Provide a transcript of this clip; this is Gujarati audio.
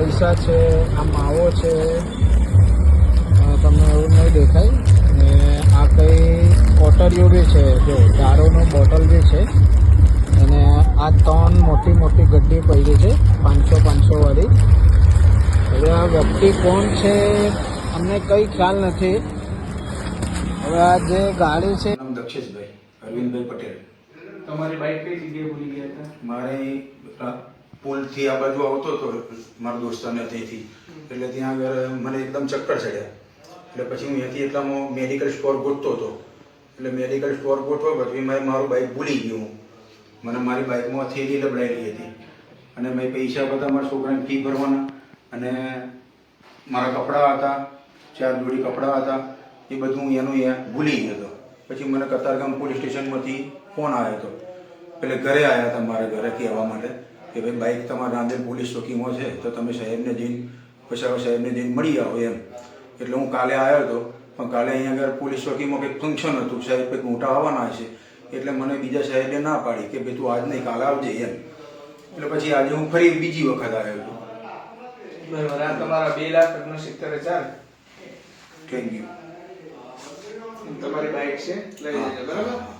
પૈસા છે, આ માવો છે, તમને એવું નહીં દેખાય. ને આ કંઈ કોટરીઓ બી છે, જો દારૂનો બોટલ બી છે. અને આ 3 મોટી મોટી ગड्डी પડી છે 500 વાળી. હવે આ વ્યક્તિ કોણ છે અમને કંઈ ખ્યાલ નથી. હવે આ જે ગાડી છે, નામ દક્ષેશભાઈ અરવિંદભાઈ પટેલ. તમારી બાઇક કઈ જગ્યાએ ભૂલી ગયા હતા? મારે પુલથી આ બાજુ આવતો હતો મારા દોસ્તાને ત્યાંથી, એટલે ત્યાં આગળ મને એકદમ ચક્કર ચડ્યા. એટલે પછી હું ત્યાંથી એટલામાં મેડિકલ સ્ટોર ગોતતો હતો. એટલે મેડિકલ સ્ટોર ગોતવા પછી મેં મારું બાઇક ભૂલી ગયું. મને મારી બાઇકમાં થેલી લબડાયેલી હતી અને મેં પૈસા બધા મારા છોકરાને ફી ભરવાના અને મારા કપડાં હતા, 4 જોડી કપડાં હતા, એ બધું હું એનું ભૂલી ગયો હતો. પછી મને કતારગામ પોલીસ સ્ટેશનમાંથી ફોન આવ્યો હતો. એટલે ઘરે આવ્યા હતા મારા ઘરે કહેવા માટે કે ભાઈ બાઇક તમારા રાંદેર પોલીસ ચોકીમાં છે તો તમે સાહેબને જઈને પછાવ સાહેબને જઈને મળી આવો એમ. એટલે હું કાલે આવ્યો હતો, પણ કાલે અહીંયા આગળ પોલીસ ચોકીમાં કંઈક ફંક્શન હતું, સાહેબ કંઈક મોટા આવવાના છે. એટલે મને બીજા સાહેબે ના પાડી કે ભાઈ તું આજ નહીં કાલે આવજે એમ. એટલે પછી આજે હું ફરી બીજી વખત આવ્યો હતો. બરાબર. આ તમારા 2,69,000. Thank you. તમારી બાઇક છે, લઈ જજો. બરાબર.